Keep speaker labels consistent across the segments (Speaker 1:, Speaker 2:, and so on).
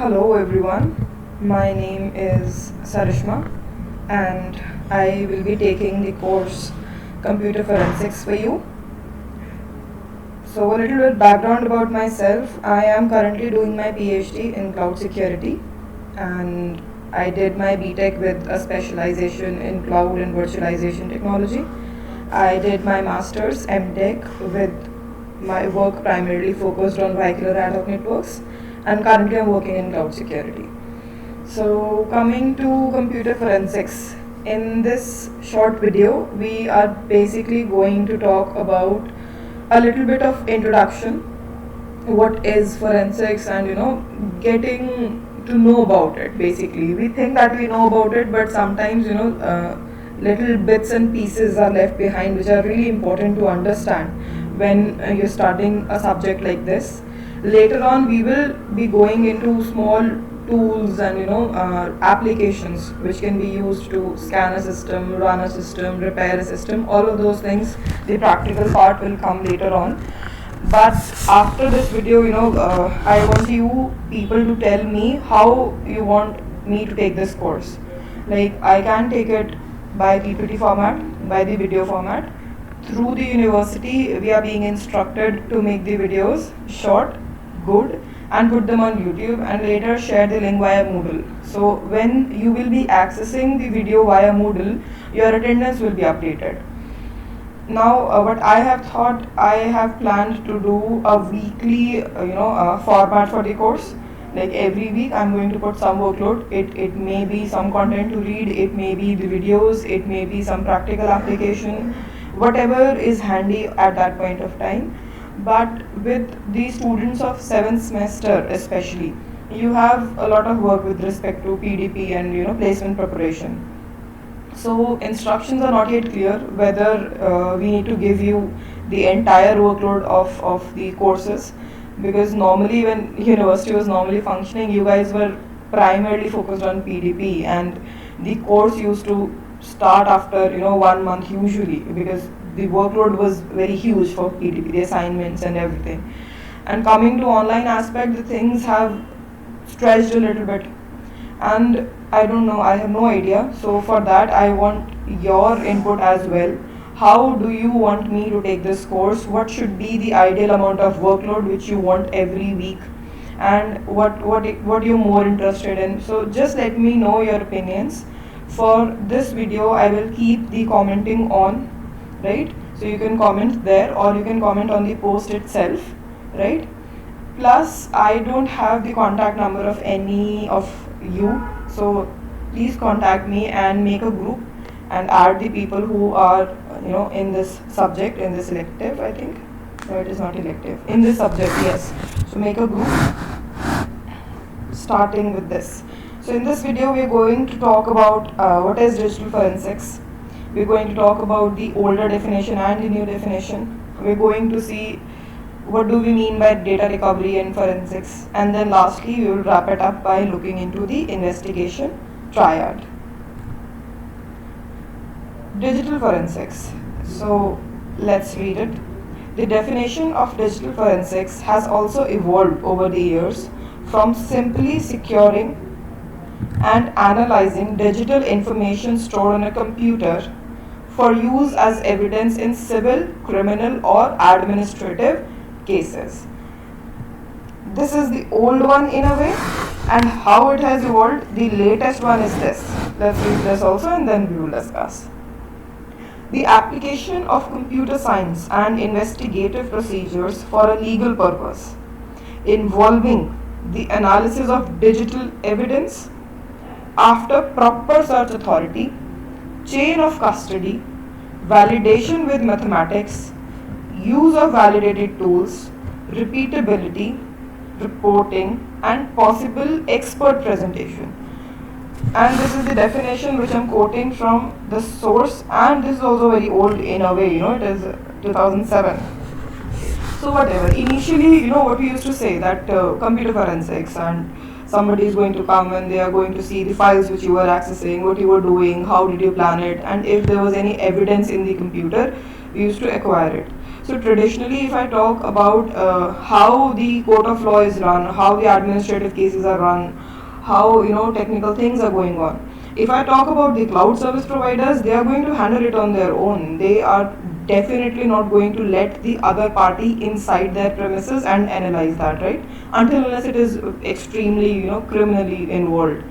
Speaker 1: Hello everyone, my name is Sarishma and I will be taking the course Computer Forensics for you. So a little bit background about myself. I am currently doing my PhD in cloud security and I did my BTech with a specialization in cloud and virtualization technology. I did my master's MTech with my work primarily focused on vehicular ad hoc networks, and currently I'm working in cloud security. So coming to computer forensics, in this short video we are basically going to talk about a little bit of introduction, what is forensics, and getting to know about it. Basically we think that we know about it, but sometimes little bits and pieces are left behind which are really important to understand when you're studying a subject like this. Later on we will be going into small tools and applications which can be used to scan a system, run a system, repair a system. All of those things, the practical part will come later on. But after this video, I want you people to tell me how you want me to take this course. Like, I can take it by PPT format, by the video format. Through the university we are being instructed to make the videos short, good, and put them on YouTube and later share the link via Moodle. So when you will be accessing the video via Moodle, your attendance will be updated. Now what I have thought, I have planned to do a weekly format for the course. Like every week I'm going to put some workload. It may be some content to read, it may be the videos, it may be some practical application, whatever is handy at that point of time. But with the students of 7th semester especially, you have a lot of work with respect to PDP and placement preparation. So instructions are not yet clear whether we need to give you the entire workload of the courses, because normally when university was normally functioning, you guys were primarily focused on PDP and the course used to start after 1 month usually, because the workload was very huge for PDP, the assignments and everything. And coming to online aspect, the things have stretched a little bit, and I don't know, I have no idea. So for that I want your input as well. How do you want me to take this course? What should be the ideal amount of workload which you want every week, and what you're more interested in? So just let me know your opinions. For this video I will keep the commenting on, right? So you can comment there or you can comment on the post itself, right? Plus I don't have the contact number of any of you, so please contact me and make a group and add the people who are in this subject, in this elective, I think. No, it is not elective, in this subject, yes. So make a group starting with this. So in this video we are going to talk about what is digital forensics. We're going to talk about the older definition and the new definition. We're going to see what do we mean by data recovery and forensics, and then lastly we will wrap it up by looking into the investigation triad. Digital forensics. So let's read it. The definition of digital forensics has also evolved over the years from simply securing and analyzing digital information stored on a computer for use as evidence in civil, criminal, or administrative cases. This is the old one in a way, and how it has evolved, the latest one is this. Let's read this also and then we will discuss. The application of computer science and investigative procedures for a legal purpose, involving the analysis of digital evidence after proper search authority, chain of custody, validation with mathematics, use of validated tools, repeatability, reporting, and possible expert presentation. And this is the definition which I'm quoting from the source, and this is also very old in a way, it is 2007. So whatever, initially, what we used to say, that computer forensics, and somebody is going to come and they are going to see the files which you were accessing, what you were doing, how did you plan it, and if there was any evidence in the computer, we used to acquire it. So traditionally, if I talk about how the court of law is run, how the administrative cases are run, how technical things are going on. If I talk about the cloud service providers, they are going to handle it on their own. They are definitely not going to let the other party inside their premises and analyze that, right? Until unless it is extremely criminally involved.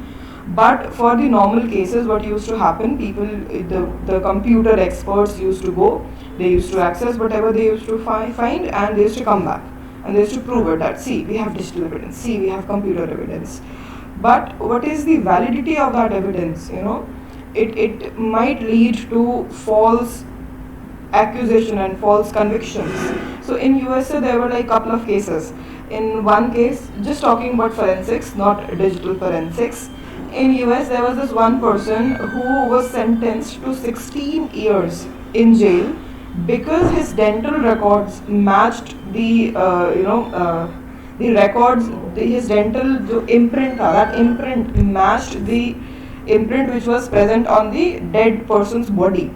Speaker 1: But for the normal cases, what used to happen, people, the computer experts used to go, they used to access whatever they used to find, and they used to come back and they used to prove it that, see, we have digital evidence, see, we have computer evidence. But what is the validity of that evidence? It might lead to false accusation and false convictions. So in USA there were like couple of cases. In one case, just talking about forensics, not digital forensics, in US there was this one person who was sentenced to 16 years in jail because his dental records matched the records, his dental imprint tha, that imprint matched the imprint which was present on the dead person's body.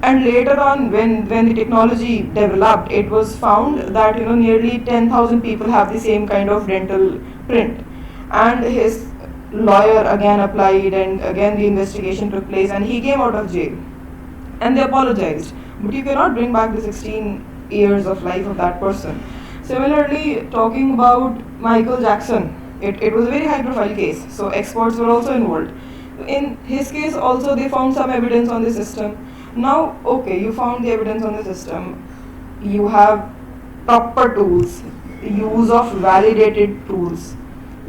Speaker 1: And later on, when the technology developed, it was found that nearly 10,000 people have the same kind of dental print. And his lawyer again applied, and again the investigation took place, and he came out of jail. And they apologized. But you cannot bring back the 16 years of life of that person. Similarly, talking about Michael Jackson, it was a very high profile case, so experts were also involved. In his case also, they found some evidence on the system. Now, okay, you found the evidence on the system, you have proper tools, use of validated tools,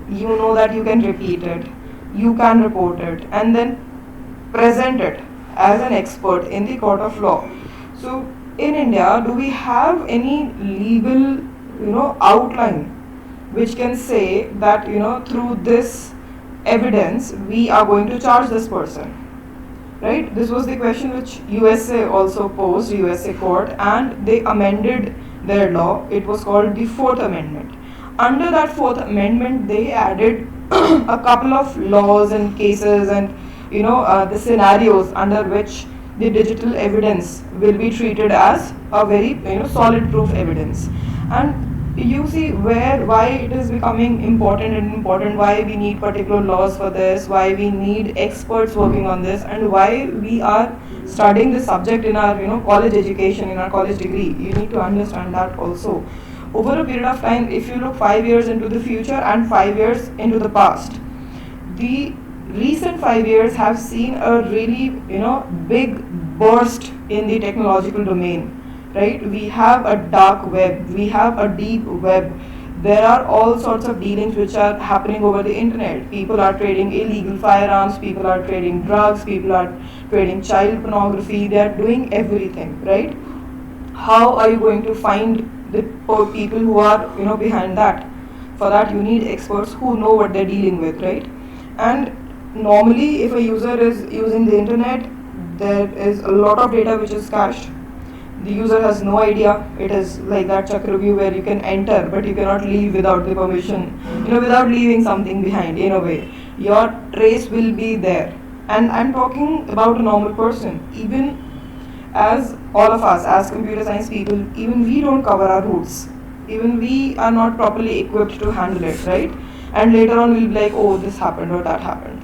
Speaker 1: you know that you can repeat it, you can report it, and then present it as an expert in the court of law. So in India, do we have any legal outline which can say that through this evidence we are going to charge this person? Right? This was the question which USA also posed, USA court, and they amended their law. It was called the Fourth Amendment. Under that Fourth Amendment, they added a couple of laws and cases and the scenarios under which the digital evidence will be treated as a very solid proof evidence. And you see why it is becoming important, why we need particular laws for this, why we need experts working on this, and why we are studying this subject in our college education, in our college degree. You need to understand that also. Over a period of time, if you look 5 years into the future and 5 years into the past, the recent 5 years have seen a really big burst in the technological domain. Right? We have a dark web, we have a deep web. There are all sorts of dealings which are happening over the internet. People are trading illegal firearms, people are trading drugs, people are trading child pornography, they are doing everything, right? How are you going to find the people who are behind that? For that you need experts who know what they're dealing with, right? And normally if a user is using the internet, there is a lot of data which is cached. The user has no idea. It is like that Chakravyuh where you can enter but you cannot leave without the permission, without leaving something behind. In a way, your trace will be there. And I'm talking about a normal person. Even as all of us, as computer science people, even we don't cover our roots. Even we are not properly equipped to handle it, right? And later on we'll be like, oh, this happened or that happened.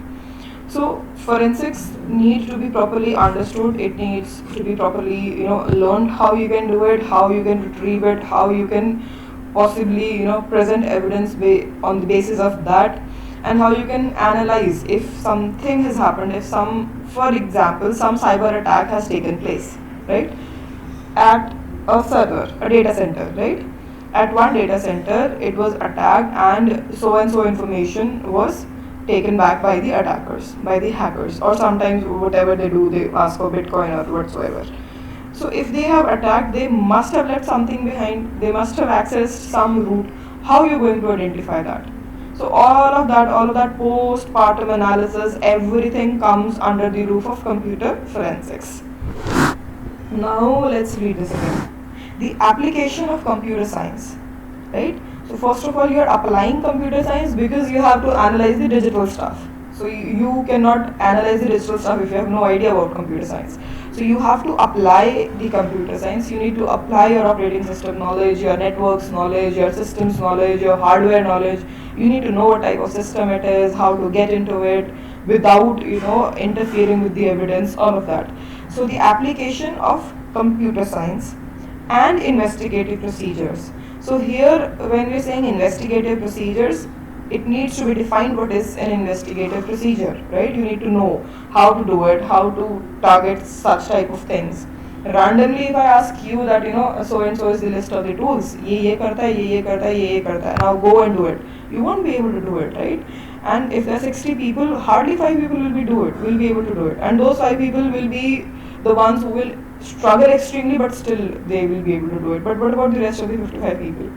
Speaker 1: So forensics needs to be properly understood. It needs to be properly learned how you can do it, how you can retrieve it, how you can possibly present evidence on the basis of that, and how you can analyze if something has happened, if for example some cyber attack has taken place, right, at a server, a data center, right? At one data center it was attacked and so information was taken back by the attackers, by the hackers, or sometimes whatever they do, they ask for Bitcoin or whatsoever. So if they have attacked, they must have left something behind, they must have accessed some route. How are you going to identify that? So all of that post-partum analysis, everything comes under the roof of computer forensics. Now let's read this again. The application of computer science, right? So first of all, you are applying computer science because you have to analyze the digital stuff. So you cannot analyze the digital stuff if you have no idea about computer science. So you have to apply the computer science. You need to apply your operating system knowledge, your networks knowledge, your systems knowledge, your hardware knowledge. You need to know what type of system it is, how to get into it without interfering with the evidence, all of that. So the application of computer science and investigative procedures. So here when we're saying investigative procedures, it needs to be defined what is an investigative procedure, right? You need to know how to do it, how to target such type of things. Randomly if I ask you that so and so is the list of the tools, ye karta hai, ye karta hai, ye karta hai, now go and do it, you won't be able to do it, right? And if there are 60 people, hardly 5 people will be able to do it, and those 5 people will be the ones who will struggle extremely, but still they will be able to do it. But what about the rest of the 55 people?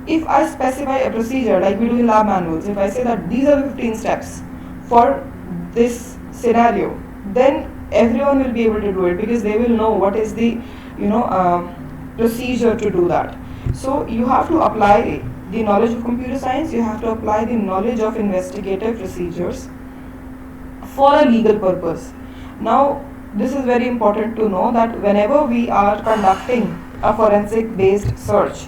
Speaker 1: If I specify a procedure like we do in lab manuals, if I say that these are the 15 steps for this scenario, then everyone will be able to do it because they will know what is the procedure to do that. So you have to apply the knowledge of computer science, you have to apply the knowledge of investigative procedures for a legal purpose. Now this is very important to know that whenever we are conducting a forensic based search,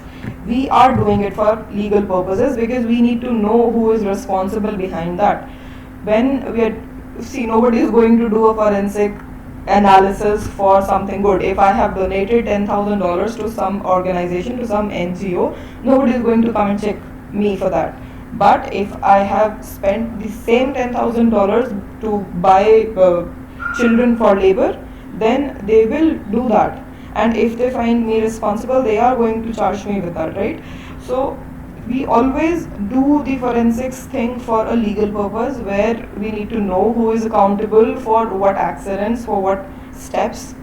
Speaker 1: we are doing it for legal purposes because we need to know who is responsible behind that. When we are, nobody is going to do a forensic analysis for something good. If I have donated $10,000 to some organization, to some NGO, nobody is going to come and check me for that. But if I have spent the same $10,000 to buy children for labor, then they will do that. And if they find me responsible, they are going to charge me with that, right? So we always do the forensics thing for a legal purpose, where we need to know who is accountable for what accidents, for what steps.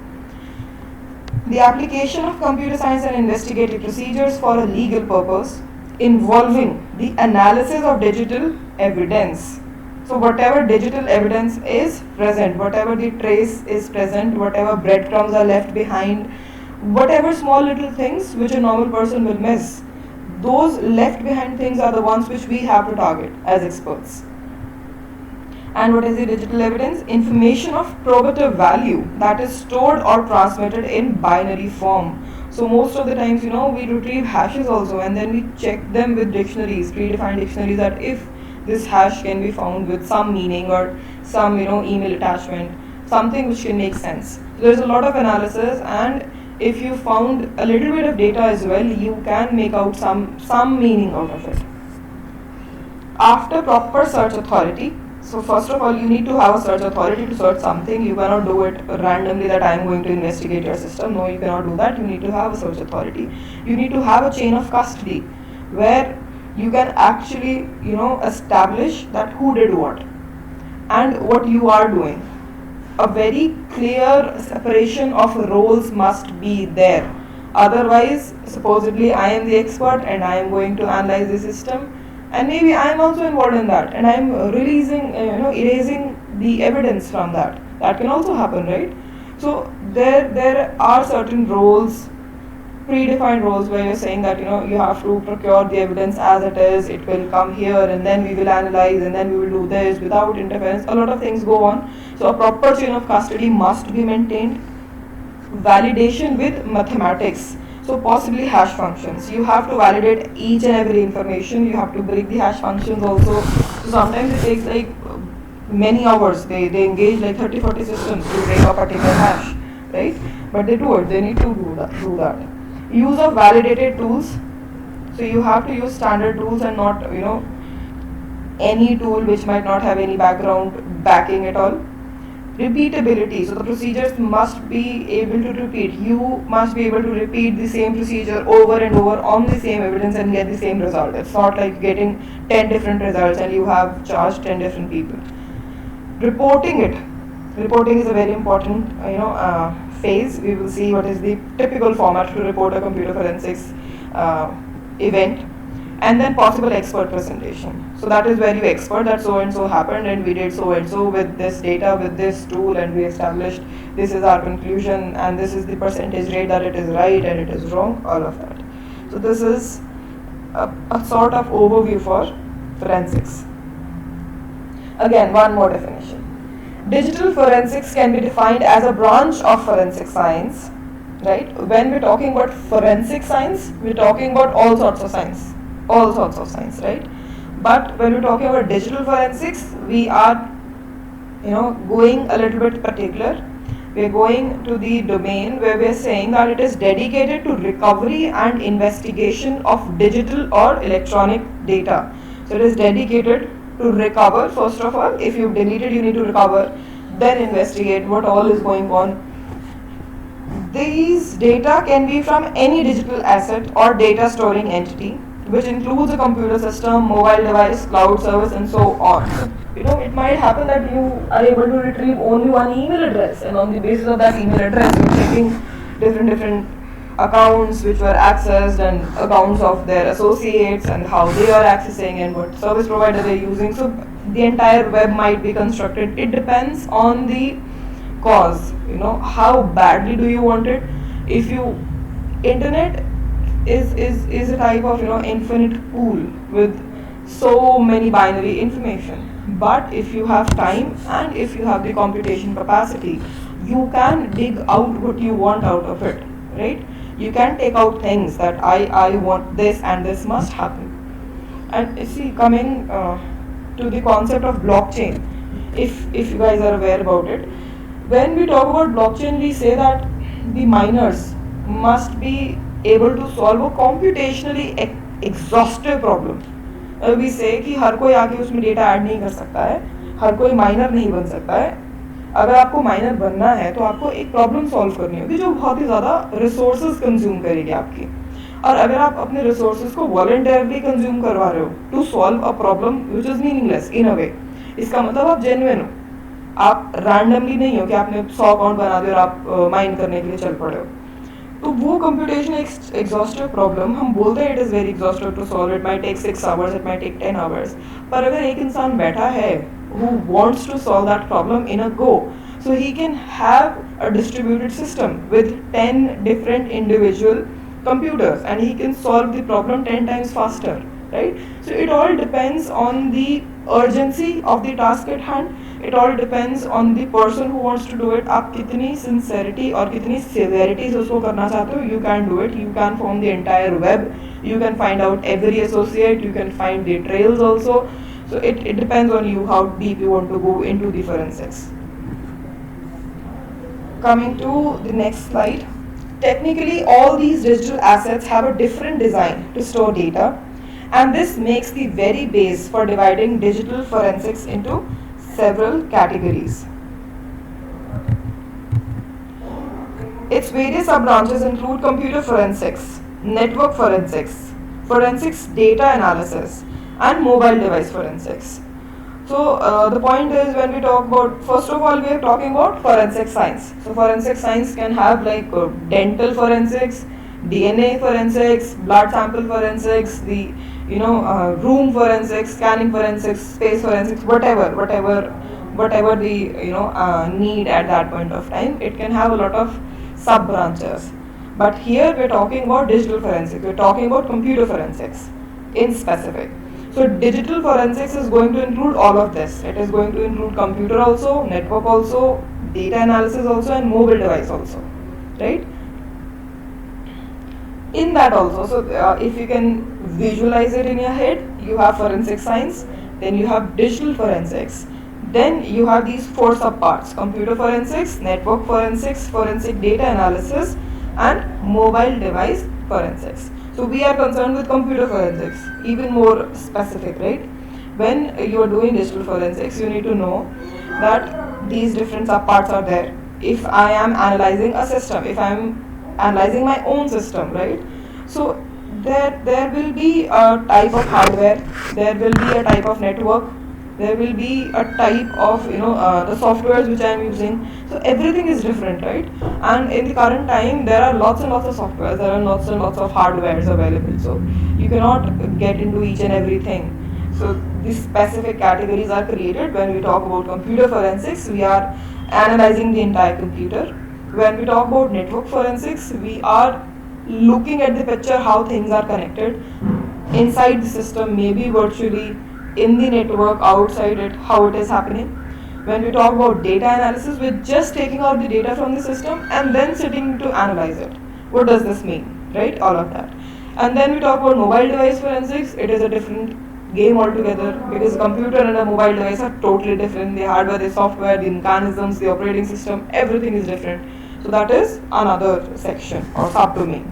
Speaker 1: The application of computer science and investigative procedures for a legal purpose involving the analysis of digital evidence. So whatever digital evidence is present, whatever the trace is present, whatever breadcrumbs are left behind, whatever small little things which a normal person will miss, those left behind things are the ones which we have to target as experts. And what is the digital evidence? Information of probative value that is stored or transmitted in binary form. So most of the times, we retrieve hashes also, and then we check them with dictionaries, predefined dictionaries, that if this hash can be found with some meaning or some email attachment, something which can make sense. So there's a lot of analysis, and if you found a little bit of data as well, you can make out some meaning out of it. After proper search authority, so first of all you need to have a search authority to search something. You cannot do it randomly that I am going to investigate your system. No, you cannot do that. You need to have a search authority. You need to have a chain of custody where you can actually establish that who did what and what you are doing. A very clear separation of roles must be there. Otherwise, supposedly I am the expert and I am going to analyze the system, and maybe I am also involved in that, and I am erasing the evidence from that. That can also happen, right? So there are certain roles, predefined roles, where you're saying that you have to procure the evidence as it is, it will come here, and then we will analyze, and then we will do this without interference. A lot of things go on. So a proper chain of custody must be maintained. Validation with mathematics, so possibly hash functions. You have to validate each and every information. You have to break the hash functions also. So sometimes it takes like many hours. They engage like 30-40 systems to break a particular hash, right? But they do it. They need to do that. Use of validated tools. So you have to use standard tools and not any tool which might not have any background backing at all. Repeatability. So the procedures must be able to repeat. You must be able to repeat the same procedure over and over on the same evidence and get the same result. It's not like getting 10 different results and you have charged 10 different people. Reporting it. Reporting is a very important phase. We will see what is the typical format to report a computer forensics event, and then possible expert presentation. So that is where you expert that so and so happened and we did so and so with this data, with this tool, and we established this is our conclusion and this is the percentage rate that it is right and it is wrong, all of that. So this is a sort of overview for forensics. Again, one more definition. Digital forensics can be defined as a branch of forensic science, right? When we're talking about forensic science, we're talking about all sorts of science, right? But when we're talking about digital forensics, we are, going a little bit particular. We're going to the domain where we're saying that it is dedicated to recovery and investigation of digital or electronic data. So it is dedicated to recover, first of all. If you've deleted, you need to recover, then investigate what all is going on. These data can be from any digital asset or data storing entity, which includes a computer system, mobile device, cloud service, and so on. So, it might happen that you are able to retrieve only one email address, and on the basis of that email address, you're checking different accounts which were accessed and accounts of their associates and how they are accessing and what service provider they're using. So the entire web might be constructed. It depends on the cause, how badly do you want it. If you internet is a type of infinite pool with so many binary information, but if you have time and if you have the computation capacity, you can dig out what you want out of it, right? You can take out things that I want this and this must happen. And see, coming to the concept of blockchain, if you guys are aware about it, when we talk about blockchain, we say that the miners must be able to solve a computationally exhaustive problem. We say कि हर कोई आके उसमें data add नहीं कर सकता है, हर कोई minor नहीं बन सकता है. अगर आपको माइनर बनना है तो आपको एक प्रॉब्लम सॉल्व करनी होगी जो बहुत ही ज़्यादा रिसोर्सेज कंज्यूम करेगी आपकी. और अगर आप अपने रिसोर्सेज को वॉलंटरली कंज्यूम करवा रहे हो to solve a problem which is meaningless in a way, इसका मतलब आप जेन्युइन हो. आप रैंडमली नहीं हो कि आपने 100 अकाउंट बना दिया और आप माइन करने के लिए चल पड़े हो. तो वो कंप्यूटेशन एग्जॉस्टिव प्रॉब्लम हम बोलते हैं it is very exhaustive to solve, it might take 6 hours, it might take 10 hours. पर अगर एक इंसान बैठा है who wants to solve that problem in a go, so he can have a distributed system with 10 different individual computers and he can solve the problem 10 times faster, right? So it all depends on the urgency of the task at hand. It all depends on the person who wants to do it. आप कितनी sincerity और कितनी severity से उसको करना चाहते हो, you can do it. You can form the entire web. You can find out every associate. You can find the trails also. So it depends on you how deep you want to go into the forensics. Coming to the next slide. Technically, all these digital assets have a different design to store data, and this makes the very base for dividing digital forensics into several categories. Its various sub-branches include computer forensics, network forensics, forensics data analysis, and mobile device forensics. So the point is, when we talk about, first of all, we are talking about forensic science. So forensic science can have like dental forensics, DNA forensics, blood sample forensics, the room forensics, scanning forensics, space forensics, whatever the need at that point of time. It can have a lot of sub branches. But here we're talking about digital forensics. We're talking about computer forensics in specific. So digital forensics is going to include all of this. It is going to include computer also, network also, data analysis also, and mobile device also, right? In that also, so if you can visualize it in your head, you have forensic science, then you have digital forensics, then you have these 4 subparts: computer forensics, network forensics, forensic data analysis, and mobile device forensics. So we are concerned with computer forensics, even more specific, right? When you are doing digital forensics, you need to know that these different subparts are there. If I am analyzing a system, if I am analyzing my own system, right? So there will be a type of hardware, there will be a type of network, there will be a type of the softwares which I am using. So everything is different, right? And in the current time, there are lots and lots of softwares, there are lots and lots of hardwares available. So you cannot get into each and everything. So these specific categories are created. When we talk about computer forensics, we are analyzing the entire computer. When we talk about network forensics, we are looking at the picture, how things are connected inside the system, maybe virtually, in the network, outside it, how it is happening. When we talk about data analysis, we're just taking out the data from the system and then sitting to analyze it. What does this mean, right? All of that. And then we talk about mobile device forensics. It is a different game altogether, because computer and a mobile device are totally different. The hardware, the software, the mechanisms, the operating system, everything is different. So that is another section or subdomain.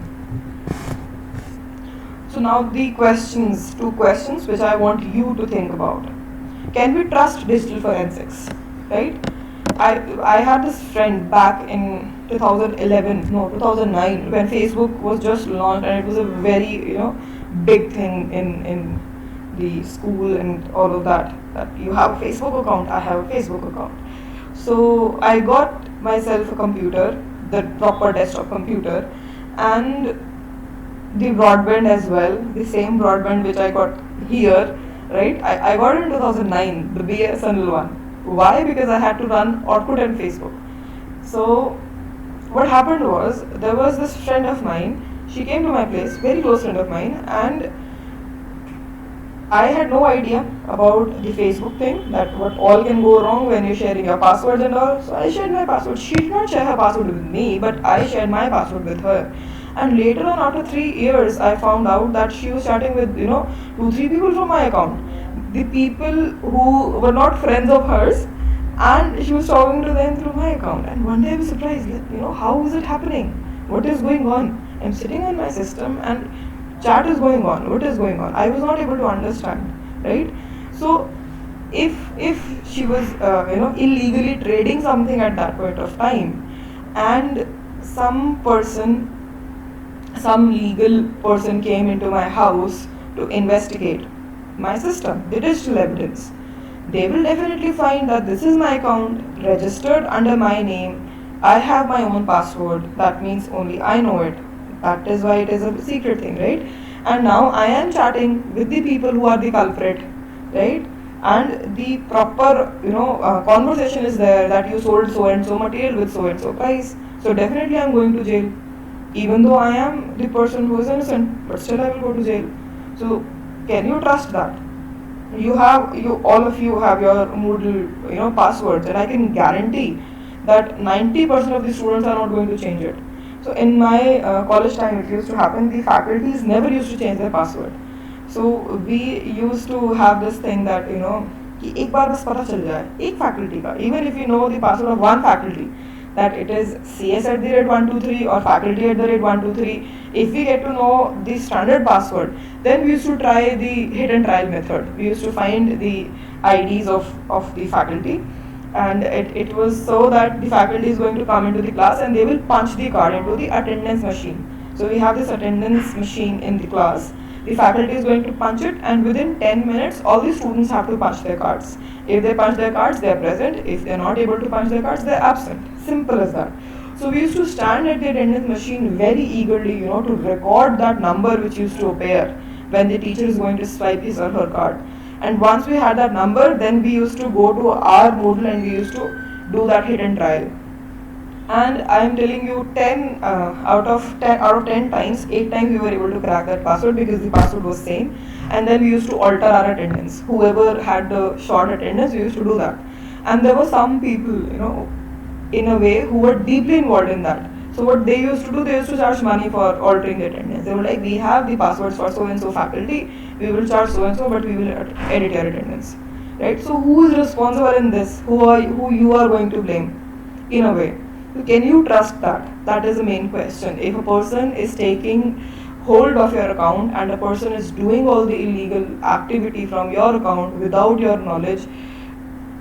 Speaker 1: So now the questions, two questions which I want you to think about. Can we trust digital forensics, right? I had this friend back in 2009, when Facebook was just launched, and it was a very big thing in the school and all of that. That you have a Facebook account, I have a Facebook account. So I got myself a computer, the proper desktop computer, and the broadband as well, the same broadband which I got here, right? I got it in 2009, the BSNL one. Why? Because I had to run Orkut and Facebook. So what happened was, there was this friend of mine, she came to my place, very close friend of mine, and I had no idea about the Facebook thing, that what all can go wrong when you're sharing your passwords and all. So I shared my password. She did not share her password with me, but I shared my password with her. And later on, after 3 years, I found out that she was chatting with 2-3 people from my account, the people who were not friends of hers, and she was talking to them through my account. And one day I was surprised, how is it happening? What is going on? I'm sitting on my system and chat is going on. What is going on? I was not able to understand, right? So if she was illegally trading something at that point of time, and some legal person came into my house to investigate my system, the digital evidence, they will definitely find that this is my account, registered under my name, I have my own password, that means only I know it. That is why it is a secret thing, right? And now I am chatting with the people who are the culprit, right? And the proper conversation is there, that you sold so and so material with so and so price, so definitely I am going to jail, even though I am the person who is innocent, but still I will go to jail. So can you trust that? All of you have your Moodle passwords, and I can guarantee that 90% of the students are not going to change it. So in my college time, it used to happen, the faculties never used to change their password. So we used to have this thing that कि एक बार बस पता चल जाए एक faculty का, even if you know the password of one faculty, that it is cs@123 or faculty@123, if we get to know the standard password, then we used to try the hit and trial method. We used to find the IDs of the faculty, and it was so that the faculty is going to come into the class and they will punch the card into the attendance machine. So we have this attendance machine in the class. The faculty is going to punch it, and within 10 minutes all the students have to punch their cards. If they punch their cards, they are present. If they are not able to punch their cards, they are absent. Simple as that. So we used to stand at the attendance machine very eagerly, to record that number which used to appear when the teacher is going to swipe his or her card. And once we had that number, then we used to go to our Moodle and we used to do that hit and trial. And I am telling you, 10 out of 10 times, 8 times we were able to crack that password, because the password was same. And then we used to alter our attendance. Whoever had the short attendance, we used to do that. And there were some people, in a way, who were deeply involved in that. So what they used to do, they used to charge money for altering the attendance. They were like, we have the passwords for so and so faculty, we will charge so and so, but we will edit your attendance, right? So who is responsible in this? Who you are going to blame, in a way? Can you trust that? That is the main question. If a person is taking hold of your account and a person is doing all the illegal activity from your account without your knowledge,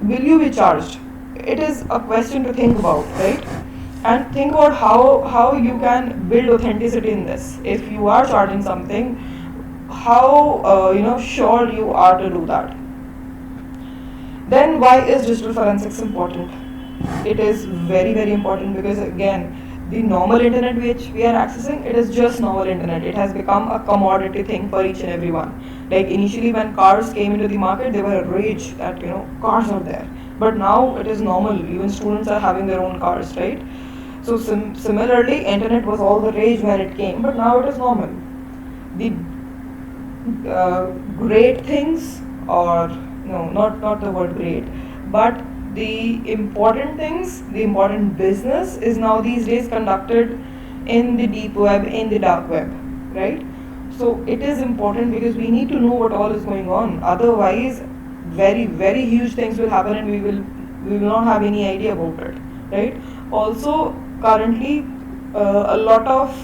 Speaker 1: will you be charged? It is a question to think about, right? And think about how you can build authenticity in this. If you are charging something, how sure you are to do that. Then why is digital forensics important? It is very, very important, because again, the normal internet which we are accessing, it is just normal internet. It has become a commodity thing for each and everyone. Like initially when cars came into the market, they were a rage that cars are there. But now it is normal. Even students are having their own cars, right? So similarly, internet was all the rage when it came, but now it is normal. The great things, or no, not the word great, but the important things, the important business is now these days conducted in the deep web, in the dark web, right? So it is important because we need to know what all is going on. Otherwise, very, very huge things will happen and we will not have any idea about it, right? Also, currently, a lot of,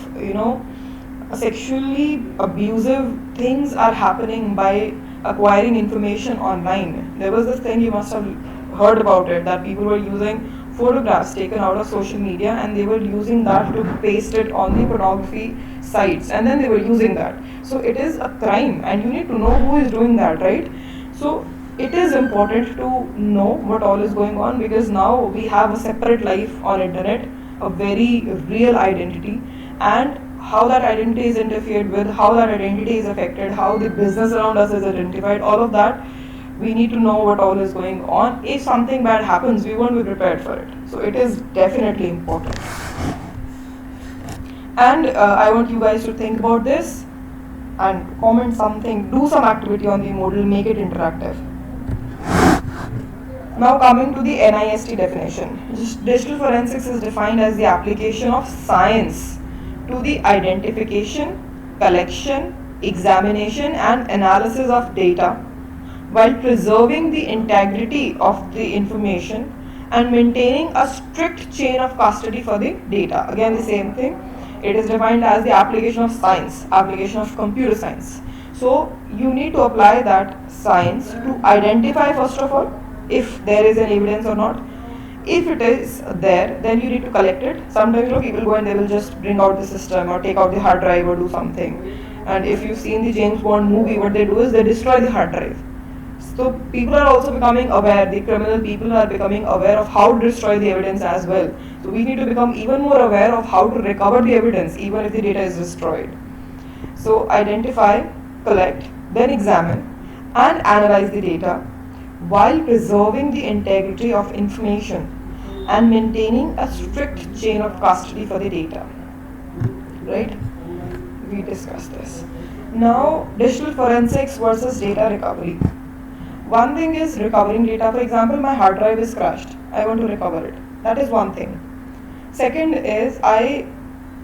Speaker 1: sexually abusive things are happening by acquiring information online. There was this thing, you must have heard about it, that people were using photographs taken out of social media and they were using that to paste it on the pornography sites, and then they were using that. So it is a crime and you need to know who is doing that, right? So it is important to know what all is going on, because now we have a separate life on internet, a very real identity, and how that identity is interfered with, how that identity is affected, how the business around us is identified, all of that, we need to know what all is going on. If something bad happens, we won't be prepared for it. So it is definitely important. And I want you guys to think about this and comment something, do some activity on the Moodle, make it interactive. Now coming to the NIST definition. Digital forensics is defined as the application of science to the identification, collection, examination and analysis of data while preserving the integrity of the information and maintaining a strict chain of custody for the data. Again, the same thing. It is defined as the application of science, application of computer science. So you need to apply that science to identify, first of all, if there is an evidence or not. If it is there, then you need to collect it. Sometimes people go and they will just bring out the system or take out the hard drive or do something. And if you've seen the James Bond movie, what they do is they destroy the hard drive. So people are also becoming aware, the criminal people are becoming aware of how to destroy the evidence as well. So we need to become even more aware of how to recover the evidence even if the data is destroyed. So identify, collect, then examine and analyze the data while preserving the integrity of information and maintaining a strict chain of custody for the data. Right? We discussed this. Now, digital forensics versus data recovery. One thing is recovering data. For example, my hard drive is crashed. I want to recover it. That is one thing. Second is I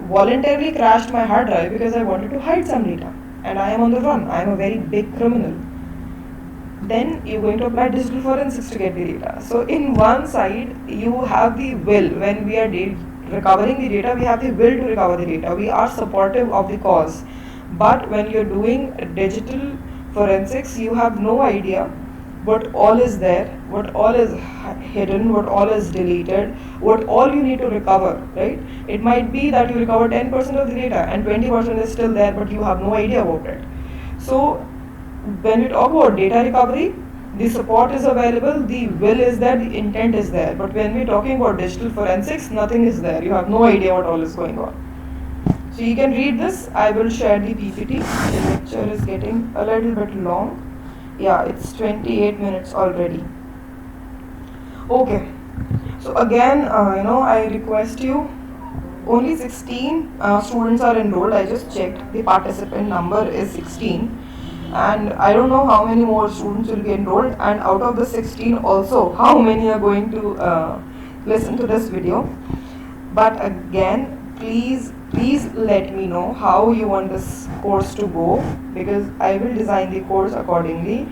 Speaker 1: voluntarily crashed my hard drive because I wanted to hide some data and I am on the run. I am a very big criminal. Then you're going to apply digital forensics to get the data. So in one side, you have the will. When we are recovering the data, we have the will to recover the data. We are supportive of the cause. But when you're doing digital forensics, you have no idea what all is there, what all is hidden, what all is deleted, what all you need to recover, right? It might be that you recover 10% of the data and 20% is still there, but you have no idea about it. So when we talk about data recovery, the support is available, the will is there, the intent is there. But when we're talking about digital forensics, nothing is there. You have no idea what all is going on. So you can read this. I will share the PPT. The lecture is getting a little bit long. Yeah, it's 28 minutes already. Okay. So again, I request you, only 16 students are enrolled. I just checked. The participant number is 16. And I don't know how many more students will be enrolled, and out of the 16 also how many are going to listen to this video. But again, please let me know how you want this course to go, because I will design the course accordingly.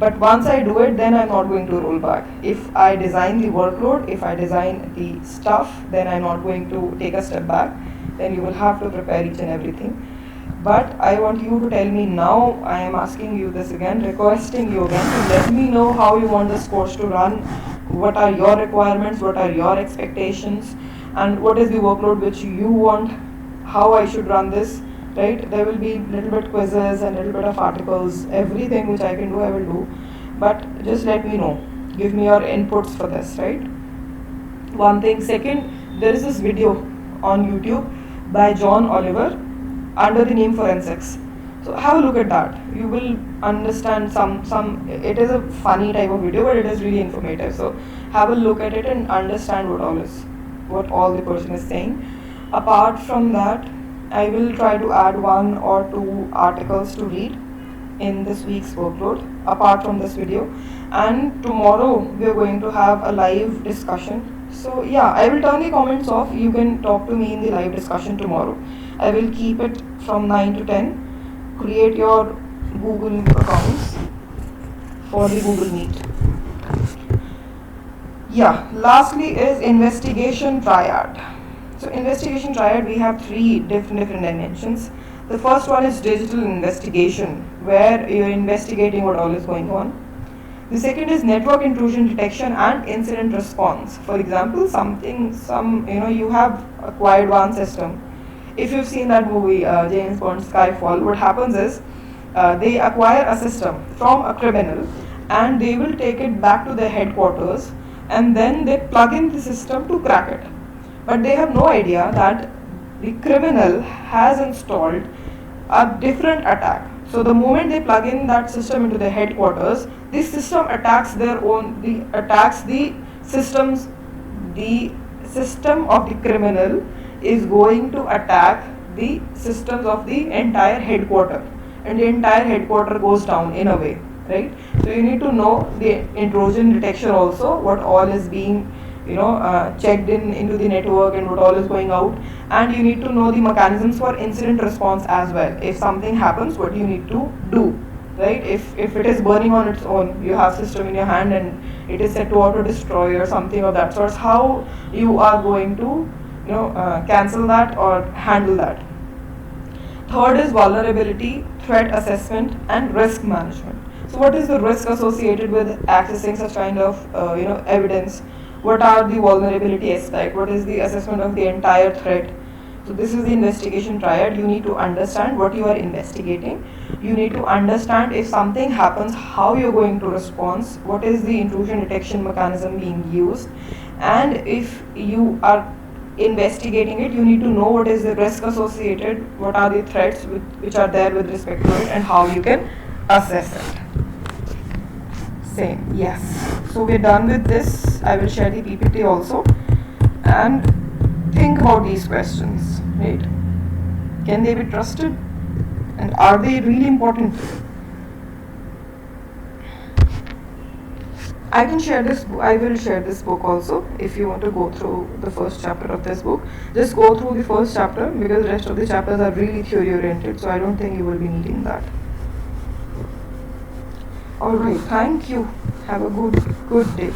Speaker 1: But once I do it, then I'm not going to roll back. If I design the workload, if I design the stuff, then I'm not going to take a step back. Then you will have to prepare each and everything. But I want you to tell me now, I am asking you this again, requesting you again to let me know how you want this course to run, what are your requirements, what are your expectations, and what is the workload which you want, how I should run this, right? There will be little bit quizzes and little bit of articles, everything which I can do, I will do. But just let me know, give me your inputs for this, right? One thing. Second, there is this video on YouTube by John Oliver under the name Forensics. So have a look at that. You will understand some it is a funny type of video, but it is really informative. So have a look at it and understand what all the person is saying. Apart from that, I will try to add 1 or 2 articles to read. in this week's workload apart from this video, and tomorrow we are going to have a live discussion. So yeah, I will turn the comments off. You can talk to me in the live discussion tomorrow. I will keep it from 9 to 10. Create your Google accounts for the Google Meet. Yeah, lastly is investigation triad. So investigation triad, we have three different dimensions. The first one is digital investigation, where you're investigating what all is going on. The second is network intrusion detection and incident response. For example, you have acquired one system. If you've seen that movie, James Bond Skyfall, what happens is they acquire a system from a criminal and they will take it back to their headquarters and then they plug in the system to crack it. But they have no idea that the criminal has installed a different attack. So the moment they plug in that system into their headquarters, this system attacks the systems. The system of the criminal is going to attack the systems of the entire headquarter, and the entire headquarter goes down in a way, right? So you need to know the intrusion detection also, what all is being checked into the network and what all is going out, and you need to know the mechanisms for incident response as well. If something happens, what you need to do, right? If it is burning on its own, you have system in your hand and it is set to auto destroy or something of that sort, how you are going to cancel that or handle that. Third is vulnerability, threat assessment, and risk management. So what is the risk associated with accessing such kind of evidence? What are the vulnerability aspect? What is the assessment of the entire threat? So this is the investigation triad. You need to understand what you are investigating. You need to understand if something happens, how you're going to respond, what is the intrusion detection mechanism being used, and if you are investigating it, you need to know what is the risk associated, what are the threats which are there with respect to it, and how you can assess it. Same, yes. So we're done with this. I will share the PPT also, and think about these questions, right? Can they be trusted, and are they really important? I can share this. I will share this book also. If you want to go through the first chapter of this book, just go through the first chapter, because the rest of the chapters are really theory oriented. So I don't think you will be needing that. All right. Thank you. Have a good day.